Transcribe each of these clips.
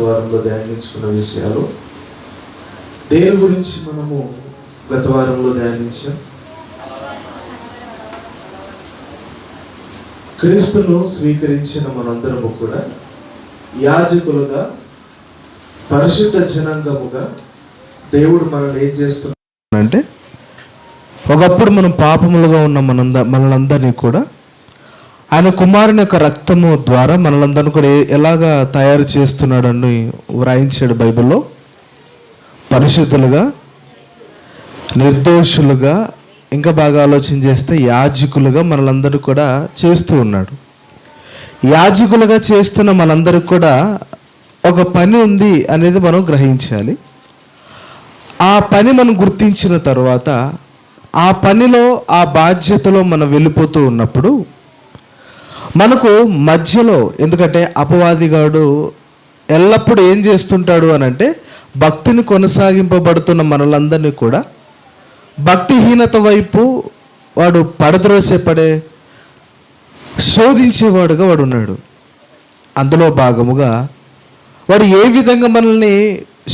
వారంలో ధ్యానించుకున్న విషయాలు దేని గురించి మనము గత వారంలో ధ్యానించాం? క్రీస్తును స్వీకరించిన మనందరము కూడా యాజకులుగా, పరిశుద్ధ జనాంగముగా దేవుడు మనల్ని ఏం చేస్తున్నాడు అంటే, ఒకప్పుడు మనం పాపములుగా ఉన్న మనలందరినీ కూడా ఆయన కుమారుని యొక్క రక్తము ద్వారా మనలందరినీ కూడా ఎలాగా తయారు చేస్తున్నాడని వ్రాయించాడు బైబిల్లో. పరిశుద్ధులుగా, నిర్దోషులుగా, ఇంకా బాగా ఆలోచన చేస్తే యాజకులుగా మనలందరూ కూడా చేస్తూ ఉన్నాడు. యాజకులుగా చేస్తున్న మనందరికి కూడా ఒక పని ఉంది అనేది మనం గ్రహించాలి. ఆ పని మనం గుర్తించిన తర్వాత ఆ పనిలో, ఆ బాధ్యతలో మనం వెళ్ళిపోతూ ఉన్నప్పుడు మనకు మధ్యలో, ఎందుకంటే అపవాదిగాడు ఎల్లప్పుడూ ఏం చేస్తుంటాడు అని అంటే, భక్తిని కొనసాగింపబడుతున్న మనలందరినీ కూడా భక్తిహీనత వైపు వాడు శోధించేవాడుగా వాడు ఉన్నాడు. అందులో భాగముగా వాడు ఏ విధంగా మనల్ని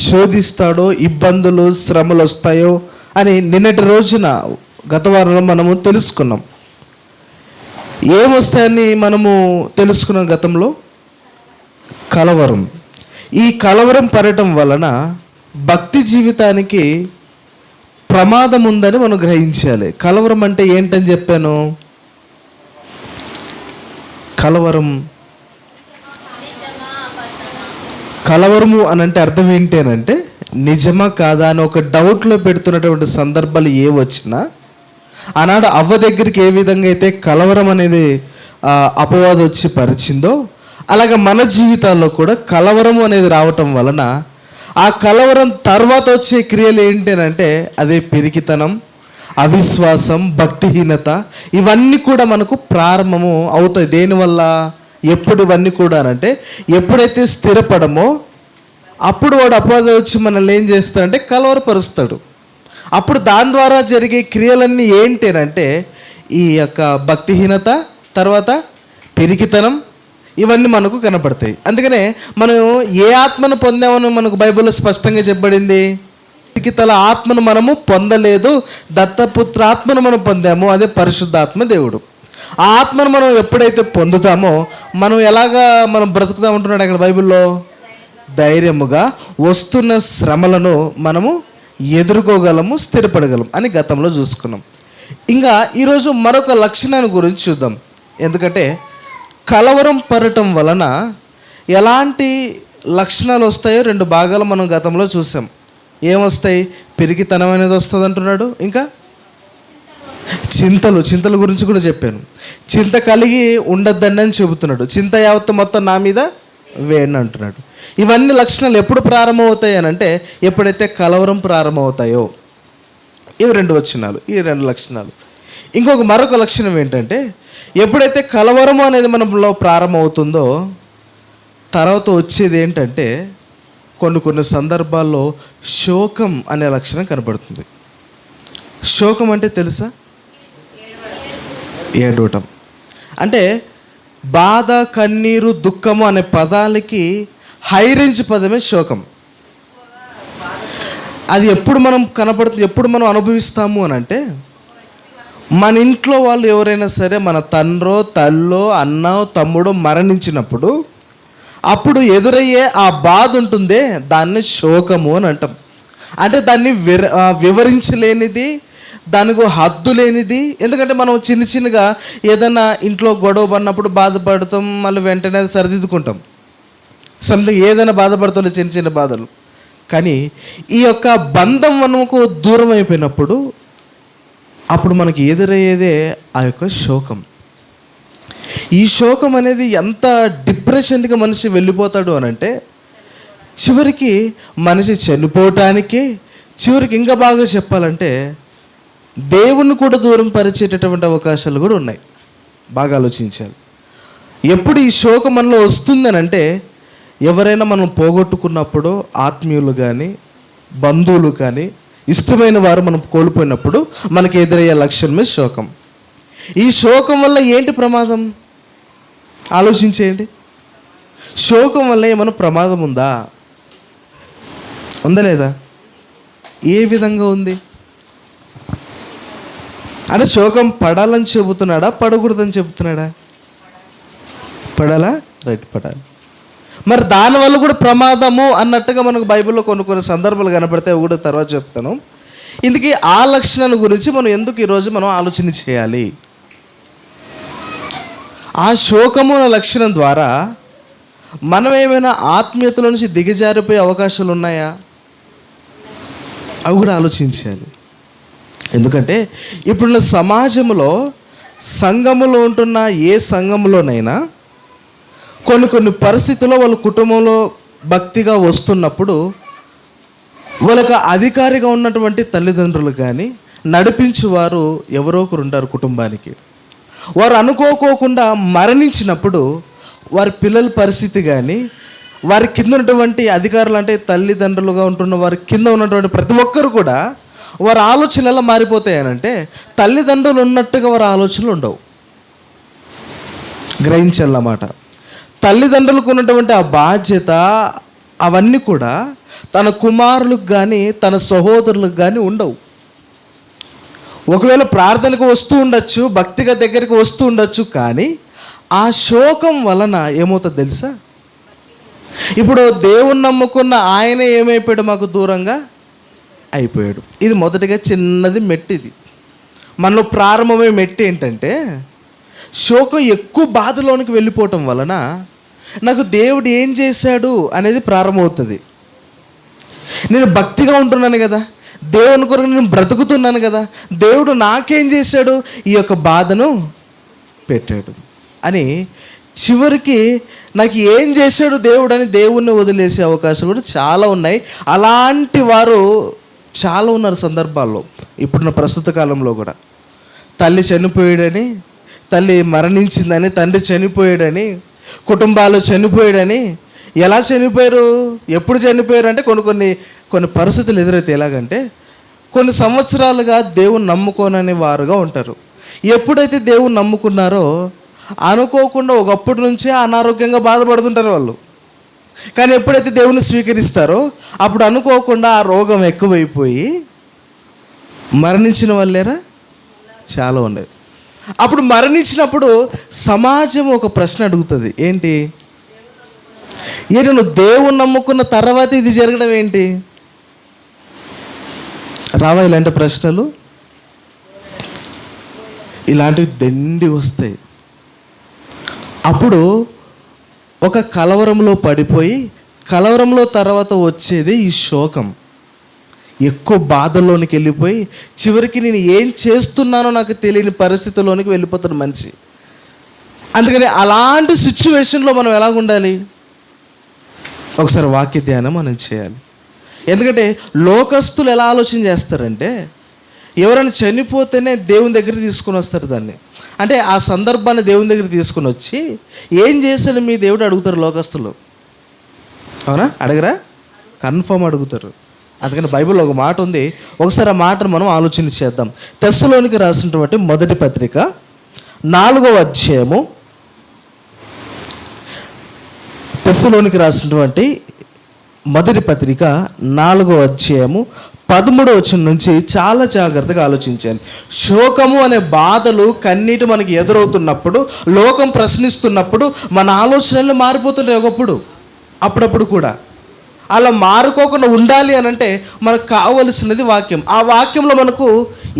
శోధిస్తాడో, ఇబ్బందులు, శ్రమలు వస్తాయో అని నిన్నటి రోజున గత వారంలో మనము తెలుసుకున్నాం. ఏమొస్తాయని మనము తెలుసుకున్నాం గతంలో? కలవరం. ఈ కలవరం పడటం వలన భక్తి జీవితానికి ప్రమాదం ఉందని మనం గ్రహించాలి. కలవరం అంటే ఏంటని చెప్పాను? కలవరము అని అంటే అర్థం ఏంటంటే, నిజమా కాదా అని ఒక డౌట్లో పెడుతున్నటువంటి సందర్భాలు ఏ వచ్చినా, ఆనాడు అవ్వ దగ్గరికి ఏ విధంగా అయితే కలవరం అనేది అపవాదం వచ్చి పరిచిందో, అలాగే మన జీవితాల్లో కూడా కలవరము అనేది రావటం వలన ఆ కలవరం తర్వాత వచ్చే క్రియలు ఏంటంటే, అదే పిరికితనం, అవిశ్వాసం, భక్తిహీనత, ఇవన్నీ కూడా మనకు ప్రారంభము అవుతాయి. దేనివల్ల? ఎప్పుడు ఇవన్నీ కూడా అంటే, ఎప్పుడైతే స్థిరపడమో అప్పుడు వాడు అపవాదం వచ్చి మనల్ని ఏం చేస్తాడంటే కలవరపరుస్తాడు. అప్పుడు దాని ద్వారా జరిగే క్రియలన్నీ ఏంటంటే, ఈ యొక్క భక్తిహీనత, తర్వాత పిరికితనం, ఇవన్నీ మనకు కనపడతాయి. అందుకనే మనం ఏ ఆత్మను పొందామని మనకు బైబిల్లో స్పష్టంగా చెప్పబడింది. పిరికితల ఆత్మను మనము పొందలేదు, దత్తపుత్ర ఆత్మను మనం పొందాము, అదే పరిశుద్ధాత్మ దేవుడు. ఆ ఆత్మను మనం ఎప్పుడైతే పొందుతామో మనం మనం బ్రతుకుతా ఉంటున్నాడు అక్కడ బైబిల్లో. ధైర్యముగా వస్తున్న శ్రమలను మనము ఎదుర్కోగలము, స్థిరపడగలం అని గతంలో చూసుకున్నాం. ఇంకా ఈరోజు మరొక లక్షణాన్ని గురించి చూద్దాం. ఎందుకంటే కలవరం పడటం వలన ఎలాంటి లక్షణాలు వస్తాయో రెండు భాగాలు మనం గతంలో చూసాం. ఏమొస్తాయి? పిరికితనం అనేది వస్తుంది అంటున్నాడు. ఇంకా చింతల గురించి కూడా చెప్పాను. చింత కలిగి ఉండద్దండి అని చెబుతున్నాడు. చింత యావత్తు మొత్తం నా మీద వేయండి అంటున్నాడు. ఇవన్నీ లక్షణాలు ఎప్పుడు ప్రారంభమవుతాయి అని అంటే, ఎప్పుడైతే కలవరం ప్రారంభమవుతాయో. ఇవి రెండు లక్షణాలు. మరొక లక్షణం ఏంటంటే, ఎప్పుడైతే కలవరము అనేది మనలో ప్రారంభమవుతుందో తర్వాత వచ్చేది ఏంటంటే, కొన్ని సందర్భాల్లో శోకం అనే లక్షణం కనబడుతుంది. శోకం అంటే తెలుసా? ఏడవటం. అంటే బాధ, కన్నీరు, దుఃఖము అనే పదాలకి హై రేంజ్ పదమే శోకం. అది ఎప్పుడు మనం కనపడుతుంది, ఎప్పుడు మనం అనుభవిస్తాము అని అంటే, మన ఇంట్లో వాళ్ళు ఎవరైనా సరే, మన తండ్రో, తల్లో, అన్నో, తమ్ముడో మరణించినప్పుడు అప్పుడు ఎదురయ్యే ఆ బాధ ఉంటుందే, దాన్ని శోకము అని అంటాం. అంటే దాన్ని వివరించలేనిది, దానికి హద్దు లేనిది. ఎందుకంటే మనం చిన్నగా ఏదైనా ఇంట్లో గొడవ పడినప్పుడు బాధపడతాం, మళ్ళీ వెంటనే సరిదిద్దుకుంటాం. సంథింగ్ ఏదైనా బాధపడుతుండే చిన్న బాధలు. కానీ ఈ యొక్క బంధం మనకు దూరం అయిపోయినప్పుడు అప్పుడు మనకి ఎదురయ్యేదే ఆ యొక్క శోకం. ఈ శోకం అనేది ఎంత డిప్రెషన్గా మనిషి వెళ్ళిపోతాడు అని అంటే, చివరికి మనిషి చనిపోవటానికి, చివరికి ఇంకా బాగా చెప్పాలంటే దేవుణ్ణి కూడా దూరం పరిచేటటువంటి అవకాశాలు కూడా ఉన్నాయి. బాగా ఆలోచించాలి. ఎప్పుడు ఈ శోకం మనలో వస్తుందని అంటే, ఎవరైనా మనం పోగొట్టుకున్నప్పుడు, ఆత్మీయులు కానీ, బంధువులు కానీ, ఇష్టమైన వారు మనం కోల్పోయినప్పుడు మనకి ఎదురయ్యే లక్షణమే శోకం. ఈ శోకం వల్ల ఏంటి ప్రమాదం? ఆలోచించేయండి. శోకం వల్ల ఏమైనా ప్రమాదం ఉందా? ఉందా లేదా? ఏ విధంగా ఉంది అంటే శోకం పడాలని చెబుతున్నాడా, పడకూడదని చెబుతున్నాడా? పడాలా? రైట్, పడాలి. మరి దానివల్ల కూడా ప్రమాదము అన్నట్టుగా మనకు బైబిల్లో కొన్ని సందర్భాలు కనపడితే కూడా తర్వాత చెప్తాను. ఇందుకే ఆ లక్షణాల గురించి మనం ఎందుకు ఈరోజు మనం ఆలోచన చేయాలి? ఆ శోకము అనే లక్షణం ద్వారా మనం ఏమైనా ఆత్మీయతల నుంచి దిగజారిపోయే అవకాశాలు ఉన్నాయా? అవి కూడా ఆలోచించాలి. ఎందుకంటే ఇప్పుడున్న సమాజంలో, సంఘములో ఉంటున్న ఏ సంఘంలోనైనా కొన్ని పరిస్థితుల్లో వాళ్ళ కుటుంబంలో భక్తిగా వస్తున్నప్పుడు వాళ్ళకి అధికారిగా ఉన్నటువంటి తల్లిదండ్రులు కానీ నడిపించేవారు ఎవరో ఒకరు ఉంటారు కుటుంబానికి. వారు అనుకోకుండా మరణించినప్పుడు వారి పిల్లల పరిస్థితి కానీ, వారి కింద ఉన్నటువంటి అధికారులు అంటే తల్లిదండ్రులుగా ఉంటున్న వారి కింద ఉన్నటువంటి ప్రతి ఒక్కరు కూడా వారి ఆలోచనలు ఎలా మారిపోతాయనంటే తల్లిదండ్రులు ఉన్నట్టుగా వారి ఆలోచనలు ఉండవు. గ్రహించాలన్నమాట. తల్లిదండ్రులకు ఉన్నటువంటి ఆ బాధ్యత అవన్నీ కూడా తన కుమారులకు కానీ తన సహోదరులకు కానీ ఉండవు. ఒకవేళ ప్రార్థనకు వస్తూ ఉండొచ్చు, భక్తిగా దగ్గరికి వస్తూ ఉండొచ్చు, కానీ ఆ శోకం వలన ఏమవుతుంది తెలుసా? ఇప్పుడు దేవుని నమ్ముకున్న ఆయన ఏమైపోయాడు? మాకు దూరంగా అయిపోయాడు. ఇది మొదటిగా చిన్నది మెట్టిది. మనలో ప్రారంభమయ్యే మెట్టి ఏంటంటే శోకం ఎక్కువ బాధలోనికి వెళ్ళిపోవటం వలన నాకు దేవుడు ఏం చేశాడు అనేది ప్రారంభమవుతుంది. నేను భక్తిగా ఉంటున్నాను కదా, దేవుని కొరకు నేను బ్రతుకుతున్నాను కదా, దేవుడు నాకేం చేశాడు? ఈ యొక్క బాధను పెట్టాడు అని చివరికి నాకు ఏం చేశాడు దేవుడు అని దేవుణ్ణి వదిలేసే అవకాశాలు కూడా చాలా ఉన్నాయి. అలాంటి వారు చాలా ఉన్నారు సందర్భాల్లో. ఇప్పుడున్న ప్రస్తుత కాలంలో కూడా తల్లి చనిపోయాడని, తల్లి మరణించిందని, తండ్రి చనిపోయాడని, కుటుంబాలు చనిపోయాడని. ఎలా చనిపోయారు, ఎప్పుడు చనిపోయారు అంటే కొన్ని పరిస్థితులు ఎదురైతే ఎలాగంటే కొన్ని సంవత్సరాలుగా దేవుని నమ్ముకోనని వారుగా ఉంటారు. ఎప్పుడైతే దేవుని నమ్ముకున్నారో అనుకోకుండా ఒకప్పటి నుంచే అనారోగ్యంగా బాధపడుతుంటారు వాళ్ళు. కానీ ఎప్పుడైతే దేవుని స్వీకరిస్తారో అప్పుడు అనుకోకుండా ఆ రోగం ఎక్కువైపోయి మరణించిన వాళ్ళేరా చాలా ఉండేది. అప్పుడు మరణించినప్పుడు సమాజం ఒక ప్రశ్న అడుగుతుంది, ఏంటి నువ్వు దేవుని నమ్ముకున్న తర్వాత ఇది జరగడం ఏంటి? రావా ఇలాంటి ప్రశ్నలు? ఇలాంటివి దండి వస్తాయి. అప్పుడు ఒక కలవరంలో పడిపోయి, కలవరంలో తర్వాత వచ్చేది ఈ శోకం. ఎక్కువ బాధల్లోనికి వెళ్ళిపోయి చివరికి నేను ఏం చేస్తున్నానో నాకు తెలియని పరిస్థితిలోనికి వెళ్ళిపోతాడు మనిషి. అందుకని అలాంటి సిచ్యువేషన్లో మనం ఎలాగ ఉండాలి? ఒకసారి వాక్య ధ్యానం మనం చేయాలి. ఎందుకంటే లోకస్తులు ఎలా ఆలోచన చేస్తారంటే ఎవరైనా చనిపోతేనే దేవుని దగ్గర తీసుకుని వస్తారు దాన్ని. అంటే ఆ సందర్భాన్ని దేవుని దగ్గర తీసుకుని వచ్చి ఏం చేశాడు మీ దేవుడు అడుగుతారు లోకస్తులు. అవునా? అడగరా? కన్ఫర్మ్ అడుగుతారు. అందుకని బైబిల్లో ఒక మాట ఉంది, ఒకసారి ఆ మాటను మనం ఆలోచన చేద్దాం. తెస్సలోనికి రాసినటువంటి మొదటి పత్రిక 4వ అధ్యాయము, తెస్సలోనికి రాసినటువంటి మొదటి పత్రిక 4వ అధ్యాయము 13వ వచనం నుంచి చాలా జాగ్రత్తగా ఆలోచించాను. శోకము అనే బాధలు కన్నీటి మనకి ఎదురవుతున్నప్పుడు, లోకం ప్రశ్నిస్తున్నప్పుడు మన ఆలోచనలు మారిపోతుంటాయి అప్పుడప్పుడు కూడా. అలా మారుకోకుండా ఉండాలి అని అంటే మనకు కావలసినది వాక్యం. ఆ వాక్యంలో మనకు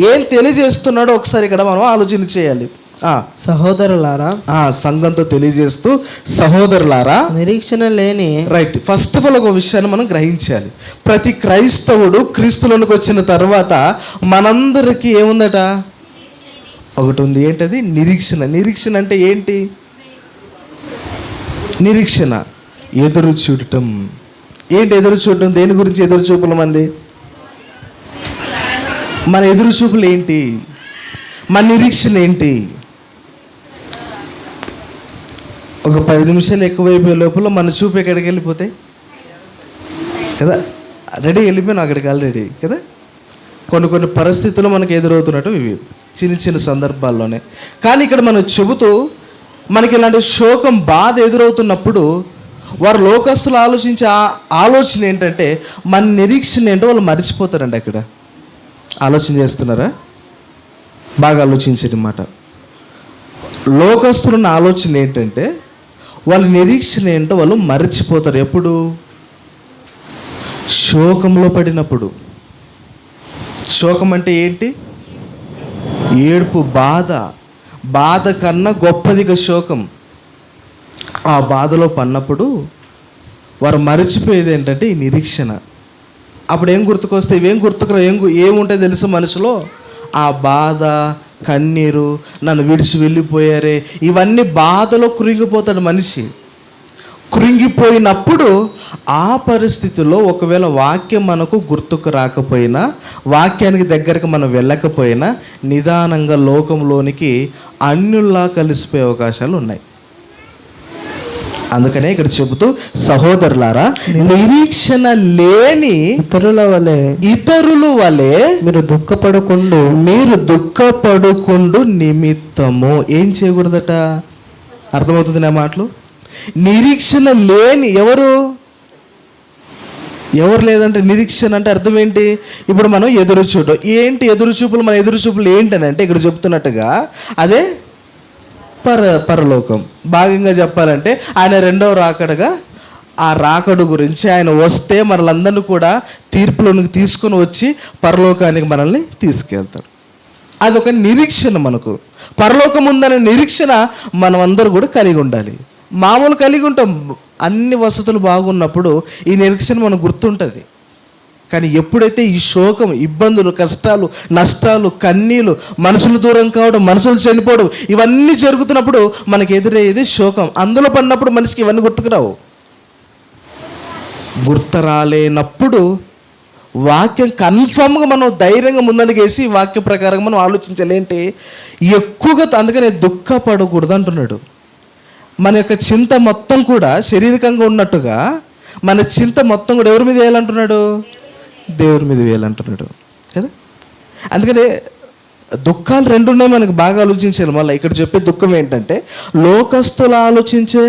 ఏం తెలియజేస్తున్నాడో ఒకసారి ఇక్కడ మనం ఆలోచన చేయాలి. సహోదరులారా, సంఘంతో తెలియజేస్తూ, సహోదరులారా, నిరీక్షణ లేని, రైట్, ఫస్ట్ ఆఫ్ ఆల్ ఒక విషయాన్ని మనం గ్రహించాలి. ప్రతి క్రైస్తవుడు క్రీస్తులోనికి వచ్చిన తర్వాత మనందరికీ ఏముందట? ఒకటి ఉంది. ఏంటది? నిరీక్షణ. నిరీక్షణ అంటే ఏంటి? నిరీక్షణ ఎదురు చూడటం. ఏంటి ఎదురు చూడటం? దేని గురించి ఎదురు చూపులు మంది? మన ఎదురు చూపులు ఏంటి? మన నిరీక్షణ ఏంటి? ఒక 10 నిమిషాలు ఎక్కువైపోయే లోపల మన చూపు ఎక్కడికి వెళ్ళిపోతాయి కదా? రెడీ వెళ్ళిపోయాను అక్కడికి ఆల్రెడీ కదా. కొన్ని పరిస్థితులు మనకు ఎదురవుతున్నట్టు ఇవి చిన్న సందర్భాల్లోనే. కానీ ఇక్కడ మనం చెబుతూ మనకి ఇలాంటి శోకం, బాధ ఎదురవుతున్నప్పుడు వారు లోకస్తులు ఆలోచించే ఆలోచన ఏంటంటే మన నిరీక్షణ ఏంటో వాళ్ళు మర్చిపోతారండి. అక్కడ ఆలోచన చేస్తున్నారా? బాగా ఆలోచించండి మాట. లోకస్తులున్న ఆలోచన ఏంటంటే వాళ్ళ నిరీక్షణ ఏంటో వాళ్ళు మర్చిపోతారు. ఎప్పుడు? శోకంలో పడినప్పుడు. శోకం అంటే ఏంటి? ఏడుపు, బాధ కన్నా గొప్పదిగా శోకం. ఆ బాధలో పడినప్పుడు వారు మర్చిపోయేది ఏంటంటే ఈ నిరీక్షణ. అప్పుడు ఏం గుర్తుకొస్తే ఇవేం గుర్తుకురా, ఏముంటాయి తెలుసు మనసులో? ఆ బాధ, కన్నీరు, నన్ను విడిచి వెళ్ళిపోయారే, ఇవన్నీ బాధలో కృంగిపోతాడు మనిషి. కృంగిపోయినప్పుడు ఆ పరిస్థితుల్లో ఒకవేళ వాక్యం మనకు గుర్తుకు రాకపోయినా, వాక్యానికి దగ్గరకు మనం వెళ్ళకపోయినా నిదానంగా లోకంలోనికి అన్యుల్లా కలిసిపోయే అవకాశాలు ఉన్నాయి. అందుకనే ఇక్కడ చెబుతూ, సహోదరులారా, నిరీక్షణ లేని ఇతరుల వలె మీరు దుఃఖపడుకుండు నిమిత్తము ఏం చేయకూడదట? అర్థమవుతుంది నా మాటలు? నిరీక్షణ లేని ఎవరు లేదంటే నిరీక్షణ అంటే అర్థం ఏంటి? ఇప్పుడు మనం ఎదురు చూడడం ఏంటి? మన ఎదురు చూపులు ఏంటనంటే ఇక్కడ చెప్తున్నట్టుగా అదే పరలోకం. భాగంగా చెప్పాలంటే ఆయన రెండవ రాకడగా, ఆ రాకడు గురించి ఆయన వస్తే మనలందరినీ కూడా తీర్పులోనికి తీసుకొని వచ్చి పరలోకానికి మనల్ని తీసుకెళ్తాడు. అదొక నిరీక్షణ. మనకు పరలోకం ఉందనే నిరీక్షణ మనం అందరూ కూడా కలిగి ఉండాలి. మామూలు కలిగి ఉంటాం, అన్ని వసతులు బాగున్నప్పుడు ఈ నిరీక్షణ మనకు గుర్తుంటుంది. కానీ ఎప్పుడైతే ఈ శోకం, ఇబ్బందులు, కష్టాలు, నష్టాలు, కన్నీళ్ళు, మనుషులు దూరం కావడం, మనుషులు చనిపోవడం, ఇవన్నీ జరుగుతున్నప్పుడు మనకు ఎదురయ్యేది శోకం. అందులో పడినప్పుడు మనిషికి ఇవన్నీ గుర్తుకురావు. గుర్తురాలేనప్పుడు వాక్యం కన్ఫామ్గా మనం ధైర్యంగా ముందడుగేసి వాక్య ప్రకారంగా మనం ఆలోచించాలేంటి? ఎక్కువగా అందుకనే దుఃఖపడకూడదు అంటున్నాడు. మన యొక్క చింత మొత్తం కూడా శారీరకంగా ఉన్నట్టుగా మన చింత మొత్తం కూడా ఎవరి మీద వేయాలంటున్నాడు? దేవుడి మీద వేయాలంటున్నాడు కదా. అందుకనే దుఃఖాలు రెండు ఉన్నాయి, మనకు బాగా ఆలోచించాలి. మళ్ళీ ఇక్కడ చెప్పే దుఃఖం ఏంటంటే లోకస్తులు ఆలోచించే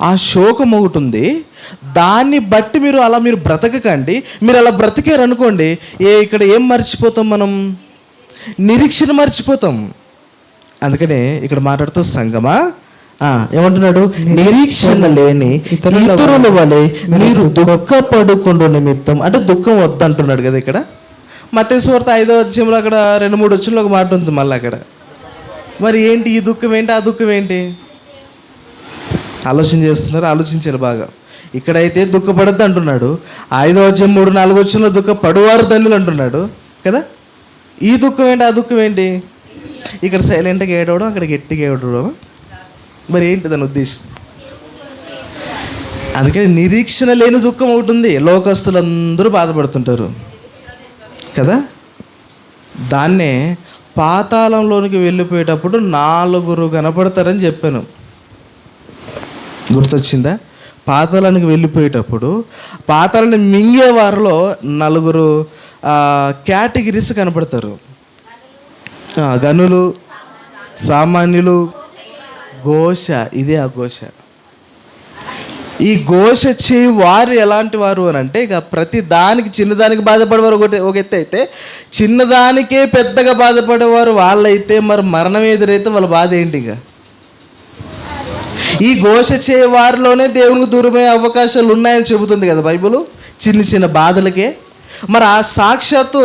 ఆ శోకం ఒకటి ఉంది. దాన్ని బట్టి మీరు బ్రతకకండి. మీరు అలా బ్రతికారు అనుకోండి, ఇక్కడ ఏం మర్చిపోతాం? మనం నిరీక్షణ మర్చిపోతాం. అందుకనే ఇక్కడ మాట్లాడుతూ సంగమా ఏమంటున్నాడు? నిరీక్షణ లేని ఇతరుల వలె మీరు దుఃఖపడుకుండు నిమిత్తం. అంటే దుఃఖం వద్దంటున్నాడు కదా ఇక్కడ. మత్తయి సువార్త 5వ అధ్యాయంలో అక్కడ 2-3 వచ్చుల్లో ఒక మాట ఉంది మళ్ళీ అక్కడ. మరి ఏంటి ఈ దుఃఖం ఏంటి, ఆ దుఃఖం ఏంటి? ఆలోచన చేస్తున్నారు, ఆలోచించారు బాగా. ఇక్కడైతే దుఃఖపడద్దు అంటున్నాడు. 5వ అధ్యాయం 3-4 వచ్చుల్లో దుఃఖపడువారు ధన్యులు అంటున్నాడు కదా. ఈ దుఃఖం ఏంటి, ఆ దుఃఖం ఏంటి? ఇక్కడ సైలెంట్గా ఏడవడం, అక్కడ గట్టిగా ఏడవడం. మరి ఏంటి దాని ఉద్దేశం? అందుకని నిరీక్షణ లేని దుఃఖం ఒకటి ఉంది. లోకస్తులందరూ బాధపడుతుంటారు కదా. దాన్నే పాతాళంలోనికి వెళ్ళిపోయేటప్పుడు 4 కనపడతారని చెప్పాను, గుర్తొచ్చిందా? పాతాళానికి వెళ్ళిపోయేటప్పుడు పాతాళాన్ని మింగే వారిలో 4 కేటగిరీస్ కనపడతారు. గనులు, సామాన్యులు, ఘోష. ఇదే ఆ ఘోష. ఈ ఘోష చేయి వారు ఎలాంటి వారు అని అంటే, ఇక ప్రతి దానికి చిన్నదానికి బాధపడేవారు ఒక ఎత్తు అయితే, చిన్నదానికే పెద్దగా బాధపడేవారు వాళ్ళైతే మరి మరణం ఎదురైతే వాళ్ళ బాధ ఏంటి? ఇక ఈ ఘోష చేయ వారిలోనే దేవునికి దూరమయ్యే అవకాశాలు ఉన్నాయని చెబుతుంది కదా బైబిల్. చిన్న చిన్న బాధలకే మరి ఆ సాక్షాత్తు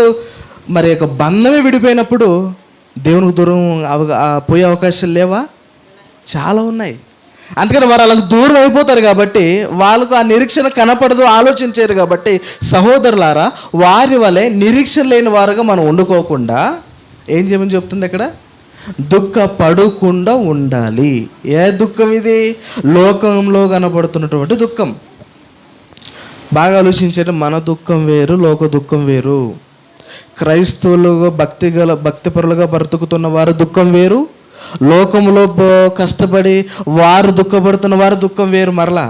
మరి యొక్క బంధమే విడిపోయినప్పుడు దేవునికి దూరం పోయే అవకాశాలు లేవా? చాలా ఉన్నాయి. అందుకని వారు వాళ్ళకు దూరం అయిపోతారు కాబట్టి వాళ్ళకు ఆ నిరీక్షణ కనపడదు, ఆలోచించారు. కాబట్టి సహోదరులారా, వారి వలె నిరీక్షణ లేని వారుగా మనం వండుకోకుండా ఏం చేయమని చెప్తుంది అక్కడ? దుఃఖపడకుండా ఉండాలి. ఏ దుఃఖం ఇది? లోకంలో కనపడుతున్నటువంటి దుఃఖం. బాగా ఆలోచించండి. మన దుఃఖం వేరు, లోక దుఃఖం వేరు. క్రైస్తవులుగా భక్తిపరులుగా బ్రతుకుతున్న వారు దుఃఖం వేరు, లోకంలో కష్టపడి వారు దుఃఖపడుతున్న వారు దుఃఖం వేరు. మరలా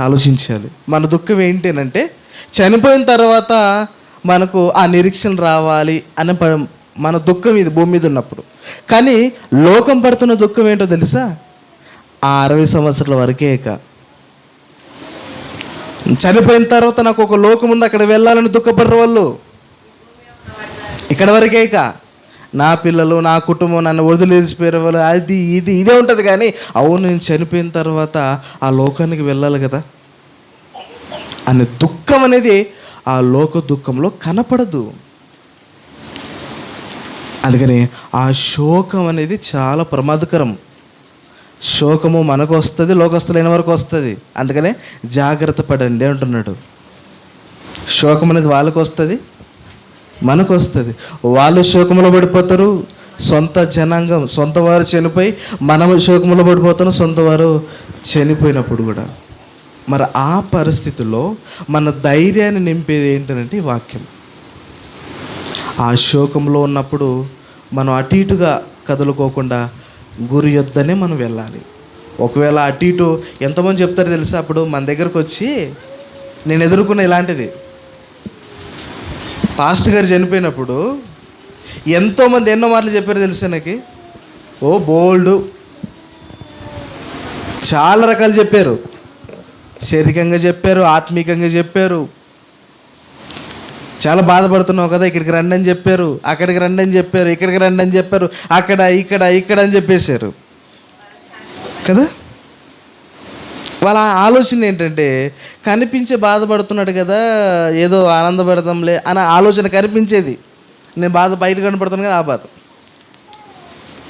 ఆలోచించాలి. మన దుఃఖం ఏంటి అంటే చనిపోయిన తర్వాత మనకు ఆ నిరీక్షణ రావాలి అని మన దుఃఖం ఇది భూమి మీద ఉన్నప్పుడు. కానీ లోకం పడుతున్న దుఃఖం ఏంటో తెలుసా? ఆ 60 సంవత్సరాల వరకే ఇక. చనిపోయిన తర్వాత నాకు ఒక లోకం ఉంది, అక్కడ వెళ్ళాలని దుఃఖపడ్డ వాళ్ళు ఇక్కడ వరకే ఇక. నా పిల్లలు, నా కుటుంబం నన్ను వదిలేసిపోయే వాళ్ళు, అది ఇదే ఉంటుంది. కానీ అవును, నేను చనిపోయిన తర్వాత ఆ లోకానికి వెళ్ళాలి కదా అనే దుఃఖం అనేది ఆ లోక దుఃఖంలో కనపడదు. అందుకని ఆ శోకం అనేది చాలా ప్రమాదకరం. శోకము మనకు వస్తుంది, లోకస్తులైన వరకు వస్తుంది. అందుకనే జాగ్రత్త పడండి అంటున్నాడు. శోకం అనేది వాళ్ళకు వస్తుంది, మనకు వస్తుంది. వాళ్ళు శోకంలో పడిపోతారు, సొంత జనాంగం, సొంత వారు చనిపోయి మనము శోకంలో పడిపోతాం, సొంత వారు చనిపోయినప్పుడు కూడా. మరి ఆ పరిస్థితుల్లో మన ధైర్యాన్ని నింపేది ఏంటంటే ఈ వాక్యం. ఆ శోకంలో ఉన్నప్పుడు మనం అటు ఇటుగా కదులుకోకుండా గురి యొద్దనే మనం వెళ్ళాలి. ఒకవేళ అటు ఇటు ఎంతమంది చెప్తారో తెలుసా, అప్పుడు మన దగ్గరకు వచ్చి నేను ఎదుర్కొన్న ఇలాంటిది, పాస్టర్ గారు చనిపోయినప్పుడు ఎంతోమంది ఎన్నో మాటలు చెప్పారు తెలుసా నాకు. ఓ బోల్డ్ చాలా రకాలు చెప్పారు. శారీరకంగా చెప్పారు, ఆత్మీకంగా చెప్పారు. చాలా బాధపడుతున్నావు కదా, ఇక్కడికి రండి అని చెప్పారు, అక్కడికి రండి అని చెప్పారు, ఇక్కడికి రండి అని చెప్పారు, అక్కడ ఇక్కడ అని చెప్పేశారు కదా. వాళ్ళ ఆలోచన ఏంటంటే కనిపించే బాధపడుతున్నాడు కదా, ఏదో ఆనందపడతాంలే అనే ఆలోచన కనిపించేది. నేను బాధ బయట కనపడుతున్నాను కదా, ఆ బాధ.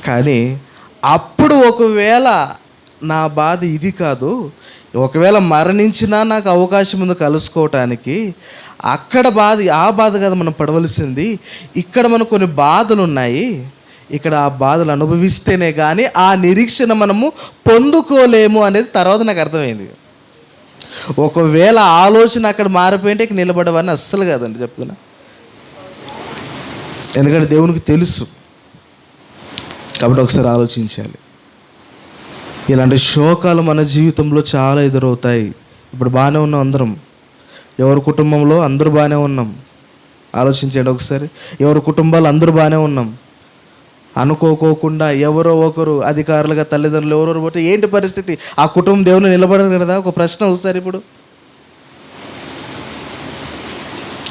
కానీ అప్పుడు ఒకవేళ నా బాధ ఇది కాదు, ఒకవేళ మరణించినా నాకు అవకాశం ఉంది కలుసుకోవటానికి, అక్కడ బాధ ఆ బాధ కదా మనం పడవలసింది. ఇక్కడ మనకు కొన్ని బాధలు ఉన్నాయి, ఇక్కడ ఆ బాధలు అనుభవిస్తేనే కానీ ఆ నిరీక్షణ మనము పొందుకోలేము అనేది తర్వాత నాకు అర్థమైంది. ఒకవేళ ఆలోచన అక్కడ మారిపోయింటే ఇక నిలబడవని అస్సలు కాదండి చెప్తున్నా. ఎందుకంటే దేవునికి తెలుసు. కాబట్టి ఒకసారి ఆలోచించాలి. ఇలాంటి శోకాలు మన జీవితంలో చాలా ఎదురవుతాయి. ఇప్పుడు బాగానే ఉన్నాం అందరం, ఎవరి కుటుంబంలో అందరూ బాగానే ఉన్నాం. ఆలోచించండి ఒకసారి, ఎవరి కుటుంబాలు అందరూ బాగానే ఉన్నాం. అనుకోకోకుండా ఎవరో ఒకరు అధికారులుగా తల్లిదండ్రులు ఎవరెవరు పోతే ఏంటి పరిస్థితి? ఆ కుటుంబం దేవుని నిలబడదు కదా. ఒక ప్రశ్న ఒకసారి ఇప్పుడు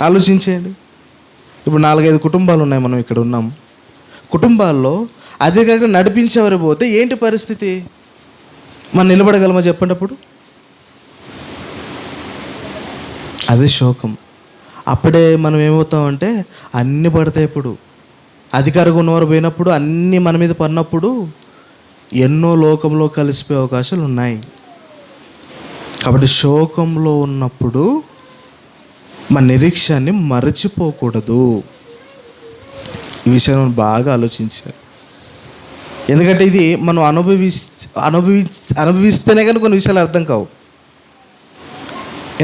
ఆలోచించేయండి. ఇప్పుడు 4-5 కుటుంబాలు ఉన్నాయి, మనం ఇక్కడ ఉన్నాం. కుటుంబాల్లో అధికారులు నడిపించేవారు పోతే ఏంటి పరిస్థితి? మనం నిలబడగలమా చెప్పండి? అప్పుడు అదే శోకం. అప్పుడే మనం ఏమవుతామంటే అన్నీ పడతాయి. ఇప్పుడు అధికారంగా ఉన్నవారు పోయినప్పుడు అన్నీ మన మీద పడినప్పుడు ఎన్నో లోకంలో కలిసిపోయే అవకాశాలు ఉన్నాయి. కాబట్టి శోకంలో ఉన్నప్పుడు మన నిరీక్షాన్ని మరచిపోకూడదు. ఈ విషయం మనం బాగా ఆలోచించాలి. ఎందుకంటే ఇది మనం అనుభవిస్తేనే కానీ కొన్ని విషయాలు అర్థం కావు.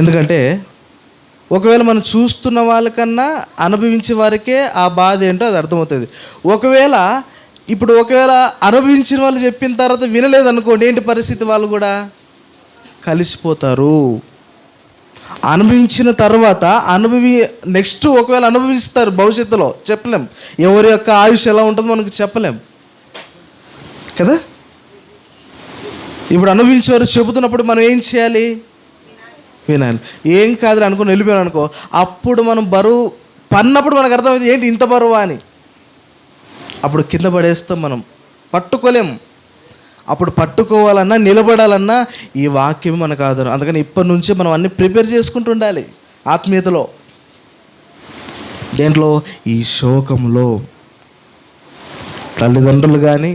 ఎందుకంటే ఒకవేళ మనం చూస్తున్న వాళ్ళకన్నా అనుభవించే వారికే ఆ బాధ ఏంటో అది అర్థమవుతుంది. ఒకవేళ అనుభవించిన వాళ్ళు చెప్పిన తర్వాత వినలేదనుకోండి, ఏంటి పరిస్థితి? వాళ్ళు కూడా కలిసిపోతారు. అనుభవించిన తర్వాత నెక్స్ట్ ఒకవేళ అనుభవిస్తారు భవిష్యత్తులో, చెప్పలేం. ఎవరి యొక్క ఆయుష్ ఎలా ఉంటుందో మనకు చెప్పలేం కదా. ఇప్పుడు అనుభవించేవారు చెబుతున్నప్పుడు మనం ఏం చేయాలి? వినాలి. ఏం కాదులే అనుకుని వెళ్ళిపోయాను అనుకో, అప్పుడు మనం బరువు పన్నప్పుడు మనకు అర్థమైంది ఏంటి ఇంత బరువా అని. అప్పుడు కింద పడేస్తాం, మనం పట్టుకోలేం. అప్పుడు పట్టుకోవాలన్నా నిలబడాలన్నా ఈ వాక్యం మనకు ఆధారం. అందుకని ఇప్పటి నుంచే మనం అన్ని ప్రిపేర్ చేసుకుంటూ ఉండాలి ఆత్మీయతలో. దేంట్లో? ఈ శోకంలో. తల్లిదండ్రులు కానీ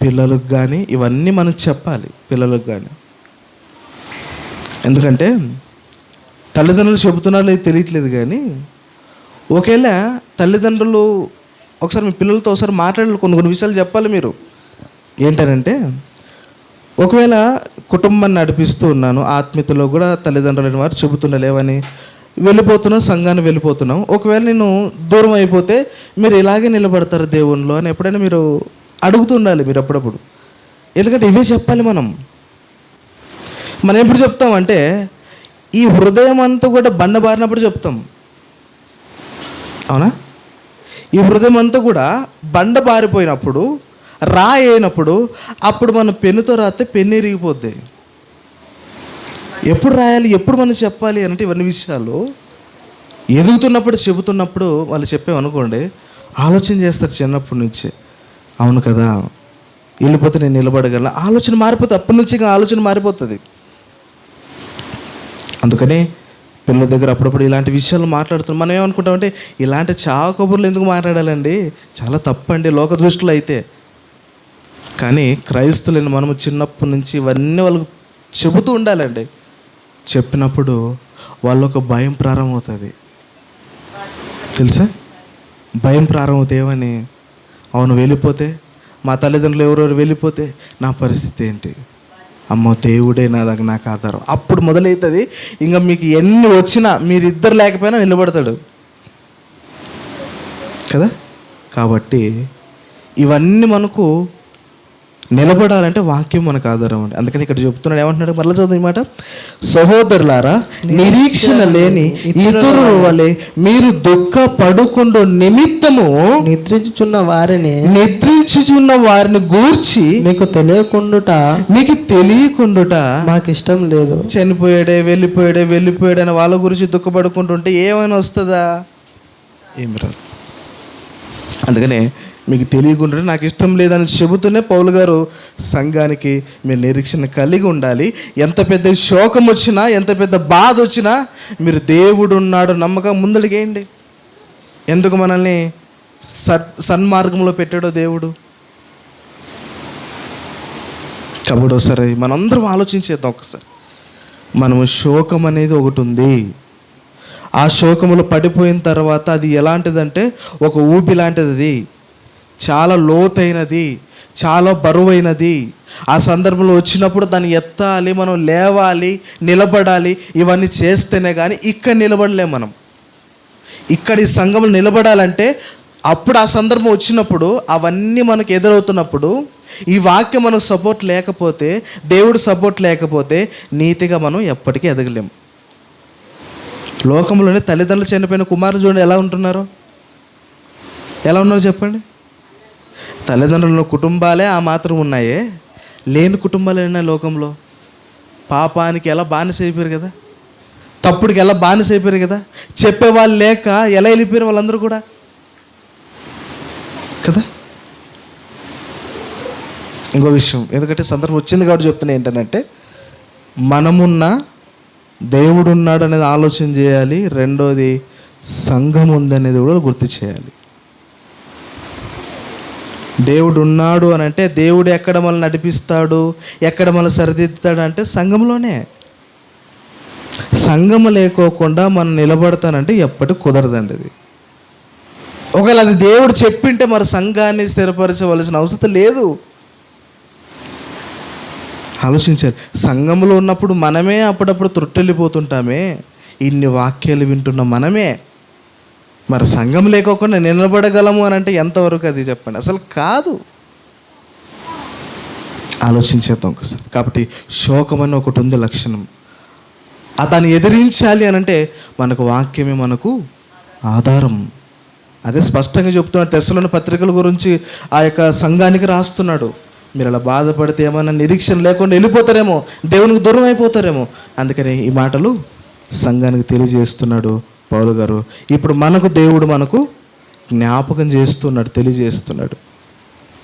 పిల్లలకు కానీ ఇవన్నీ మనం చెప్పాలి, పిల్లలకు కానీ. ఎందుకంటే తల్లిదండ్రులు చెబుతున్నారో లేదు తెలియట్లేదు, కానీ ఒకవేళ తల్లిదండ్రులు ఒకసారి మీ పిల్లలతో ఒకసారి మాట్లాడాలి, కొన్ని విషయాలు చెప్పాలి మీరు. ఏంటనంటే ఒకవేళ కుటుంబాన్ని నడిపిస్తూ ఉన్నాను, ఆత్మీయతలో కూడా తల్లిదండ్రులైన వారు చెబుతుండలేవని వెళ్ళిపోతున్నాం, సంఘాన్ని వెళ్ళిపోతున్నాం. ఒకవేళ నేను దూరం అయిపోతే మీరు ఇలాగే నిలబడతారు దేవునిలో అని ఎప్పుడైనా మీరు అడుగుతుండాలి మీరు అప్పుడప్పుడు. ఎందుకంటే ఇవే చెప్పాలి మనం ఎప్పుడు చెప్తామంటే ఈ హృదయం అంతా కూడా బండబారినప్పుడు చెప్తాం, అవునా? ఈ హృదయం అంతా కూడా బండ బారిపోయినప్పుడు రాయి అయినప్పుడు అప్పుడు మనం పెన్నుతో రాస్తే పెన్ను ఇరిగిపోద్ది. ఎప్పుడు రాయాలి, ఎప్పుడు మనం చెప్పాలి అంటే ఇవన్నీ విషయాలు ఎదుగుతున్నప్పుడు చెబుతున్నప్పుడు వాళ్ళు చెప్పామనుకోండి, ఆలోచన చేస్తారు చిన్నప్పటి నుంచి. అవును కదా, వెళ్ళిపోతే నేను నిలబడగలను, ఆలోచన మారిపోతుంది. అప్పటి నుంచి ఇంకా ఆలోచన మారిపోతుంది. అందుకని పిల్లల దగ్గర అప్పుడప్పుడు ఇలాంటి విషయాలు మాట్లాడుతున్నాం. మనం ఏమనుకుంటామంటే ఇలాంటి చావ కబుర్లు ఎందుకు మాట్లాడాలండి, చాలా తప్పండి లోక దృష్టిలో అయితే. కానీ క్రైస్తువులైన మనము చిన్నప్పటి నుంచి ఇవన్నీ వాళ్ళకు చెబుతూ ఉండాలండి. చెప్పినప్పుడు వాళ్ళొక భయం ప్రారంభమవుతుంది. తెలుసా, భయం ప్రారంభమవుతుంది. ఏమని, అవును వెళ్ళిపోతే, మా తల్లిదండ్రులు ఎవరెవరు వెళ్ళిపోతే నా పరిస్థితి ఏంటి, అమ్మో దేవుడే నాకు ఆధారం. అప్పుడు మొదలవుతుంది. ఇంకా మీకు ఎన్ని వచ్చినా మీరిద్దరు లేకపోయినా నిలబడతాడు కదా. కాబట్టి ఇవన్నీ మనకు నిలబడాలంటే వాక్యం మనకు ఆధారం అండి. అందుకని ఇక్కడ చెప్తున్నాడు, ఏమంటున్నాడు, మరలా చదువు ఈ మాట, సహోదరులారా నిరీక్షణ లేని ఇతరుల వలె మీరు దుఃఖపడుకుండు నిమిత్తము నిద్రించుచున్న వారిని గూర్చి మీకు తెలియకుండుట మాకు ఇష్టం లేదు. చనిపోయాడే వెళ్ళిపోయాడే అని వాళ్ళ గురించి దుఃఖపడుకుంటుంటే ఏమైనా వస్తుందా, ఏమి రాదు. అందుకనే మీకు తెలియకుండా నాకు ఇష్టం లేదని చెబుతూనే పౌలు గారు సంఘానికి మీరు నిరీక్షణ కలిగి ఉండాలి. ఎంత పెద్ద శోకం వచ్చినా, ఎంత పెద్ద బాధ వచ్చినా మీరు దేవుడు ఉన్నాడు నమ్మకం ముందడిగేయండి. ఎందుకు మనల్ని సన్మార్గంలో పెట్టాడో దేవుడు. కాబట్టి ఒకసారి మనందరం ఆలోచించేద్దాం. ఒకసారి మనము శోకం అనేది ఒకటి ఉంది. ఆ శోకములో పడిపోయిన తర్వాత అది ఎలాంటిదంటే ఒక ఊపి లాంటిది. అది చాలా లోతైనది, చాలా బరువైనది. ఆ సందర్భంలో వచ్చినప్పుడు దాన్ని ఎత్తాలి, మనం లేవాలి, నిలబడాలి. ఇవన్నీ చేస్తేనే కానీ ఇక్కడ నిలబడలేం. మనం ఇక్కడ ఈ సంఘంలో నిలబడాలంటే అప్పుడు ఆ సందర్భం వచ్చినప్పుడు, అవన్నీ మనకు ఎదురవుతున్నప్పుడు, ఈ వాక్యం మనకు సపోర్ట్ లేకపోతే, దేవుడు సపోర్ట్ లేకపోతే నీతిగా మనం ఎప్పటికీ ఎదగలేం. లోకంలోనే తల్లిదండ్రులు చనిపోయిన కుమారులు చూడండి ఎలా ఉంటున్నారో. ఎలా ఉన్నారో చెప్పండి. తల్లిదండ్రుల కుటుంబాలే ఆ మాత్రం ఉన్నాయే, లేని కుటుంబాలు ఉన్నాయి లోకంలో. పాపానికి ఎలా బానిస అయిపోయారు కదా, తప్పుడికి ఎలా బానిస అయిపోయారు కదా, చెప్పేవాళ్ళు లేక ఎలా వెళ్ళిపోయారు వాళ్ళందరూ కూడా కదా. ఇంకో విషయం, ఎందుకంటే సందర్భం వచ్చింది కాబట్టి చెప్తున్నా, ఏంటంటే మనమున్న దేవుడు ఉన్నాడు అనేది ఆలోచన చేయాలి. రెండోది సంఘం ఉందనేది కూడా గుర్తు చేయాలి. దేవుడు ఉన్నాడు అని అంటే దేవుడు ఎక్కడ మనల్ని నడిపిస్తాడు, ఎక్కడ మనల్ని సరిదిద్దుతాడు అంటే సంఘంలోనే. సంఘం లేకోకుండా మనం నిలబడతానంటే ఎప్పటికి కుదరదండి అది. ఒకవేళ అది దేవుడు చెప్పింటే మరి సంఘాన్ని స్థిరపరచవలసిన అవసరం లేదు. ఆలోచించాలి. సంఘంలో ఉన్నప్పుడు మనమే అప్పుడప్పుడు త్రుట్టెళ్ళిపోతుంటామే, ఇన్ని వాక్యాలు వింటున్న మనమే. మరి సంఘం లేకోకుండా నిలబడగలము అని అంటే ఎంతవరకు అది చెప్పండి, అసలు కాదు. ఆలోచించేద్దాం ఒకసారి. కాబట్టి శోకం అని ఒకటి ఉంది లక్షణం. దాన్ని ఎదిరించాలి అని అంటే మనకు వాక్యమే మనకు ఆధారం. అదే స్పష్టంగా చెప్తున్నాడు. తెస్సలోని పత్రికల గురించి ఆ యొక్క సంఘానికి రాస్తున్నాడు. మీరు అలా బాధపడితే ఏమన్నా నిరీక్షణ లేకుండా వెళ్ళిపోతారేమో, దేవునికి దూరం అయిపోతారేమో. అందుకని ఈ మాటలు సంఘానికి తెలియజేస్తున్నాడు పౌలు గారు. ఇప్పుడు మనకు దేవుడు మనకు జ్ఞాపకం చేస్తున్నాడు, తెలియజేస్తున్నాడు.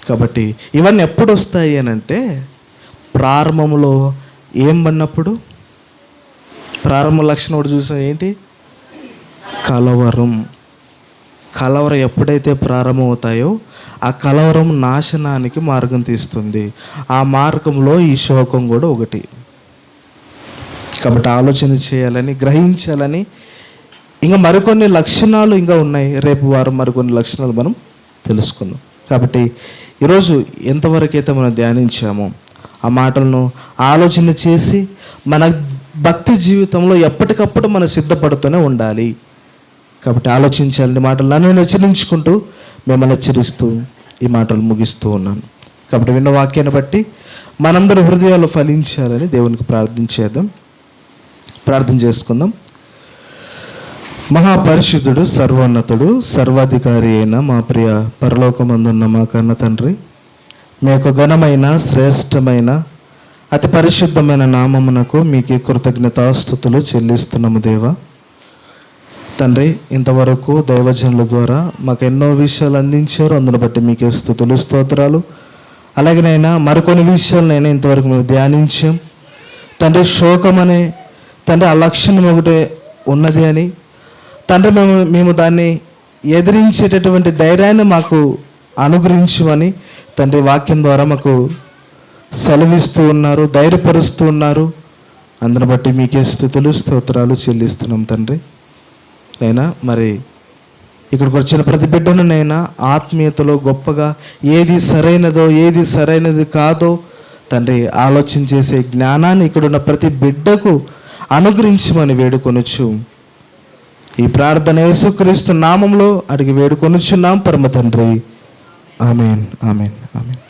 కాబట్టి ఇవన్నీ ఎప్పుడు వస్తాయి అని అంటే ప్రారంభంలో ఏం పడినప్పుడు, ప్రారంభ లక్షణం ఒకటి చూసాం, ఏంటి, కలవరం. కలవరం ఎప్పుడైతే ప్రారంభమవుతాయో ఆ కలవరం నాశనానికి మార్గం తీస్తుంది. ఆ మార్గంలో ఈ శోకం కూడా ఒకటి. కాబట్టి ఆలోచన చేయాలని, గ్రహించాలని. ఇంకా మరికొన్ని లక్షణాలు ఇంకా ఉన్నాయి. రేపు వారం మరికొన్ని లక్షణాలు మనం తెలుసుకుందాం. కాబట్టి ఈరోజు ఎంతవరకు అయితే మనం ధ్యానించామో ఆ మాటలను ఆలోచన చేసి మన భక్తి జీవితంలో ఎప్పటికప్పుడు మనం సిద్ధపడుతూనే ఉండాలి. కాబట్టి ఆలోచించాలని మాటలు నన్ను హెచ్చరించుకుంటూ మిమ్మల్ని హెచ్చరిస్తూ ఈ మాటలు ముగిస్తూ ఉన్నాను. కాబట్టి విన్న వాక్యాన్ని బట్టి మనందరి హృదయాలు ఫలించాలని దేవునికి ప్రార్థన చేసుకుందాం. మహాపరిశుద్ధుడు, సర్వోన్నతుడు, సర్వాధికారి అయిన మా ప్రియ పరలోకమందున్న మా కన్న తండ్రి, మీ యొక్క ఘనమైన శ్రేష్టమైన అతి పరిశుద్ధమైన నామమునకు మీకు కృతజ్ఞతాస్తుతులు చెల్లిస్తున్నాము దేవా. తండ్రి, ఇంతవరకు దైవజనుల ద్వారా మాకు ఎన్నో విషయాలు అందించారు, అందును బట్టి మీకే స్తుతులు స్తోత్రాలు. అలాగేనైనా మరికొన్ని విషయాలనైనా ఇంతవరకు మేము ధ్యానించాం తండ్రి. శోకం అనే తండ్రి ఆ లక్షణం ఒకటే ఉన్నది అని తండ్రి మేము దాన్ని ఎదిరించేటటువంటి ధైర్యాన్ని మాకు అనుగ్రహించమని తండ్రి వాక్యం ద్వారా మాకు సెలవిస్తూ ఉన్నారు, ధైర్యపరుస్తూ ఉన్నారు. అందును బట్టి మీకే స్తుతులు స్తోత్రాలు చెల్లిస్తున్నాం తండ్రి. నైనా మరి ఇక్కడికి వచ్చిన ప్రతి బిడ్డను నైనా ఆత్మీయతలో గొప్పగా ఏది సరైనదో ఏది సరైనది కాదో తండ్రి ఆలోచన చేసే జ్ఞానాన్ని ఇక్కడున్న ప్రతి బిడ్డకు అనుగ్రహించమని వేడుకొనుచు ఈ ప్రార్థన యేసుక్రీస్తు నామంలో అడిగి వేడుకొనుచున్నాం పరమ తండ్రి. ఆమేన్, ఆమేన్, ఆమేన్.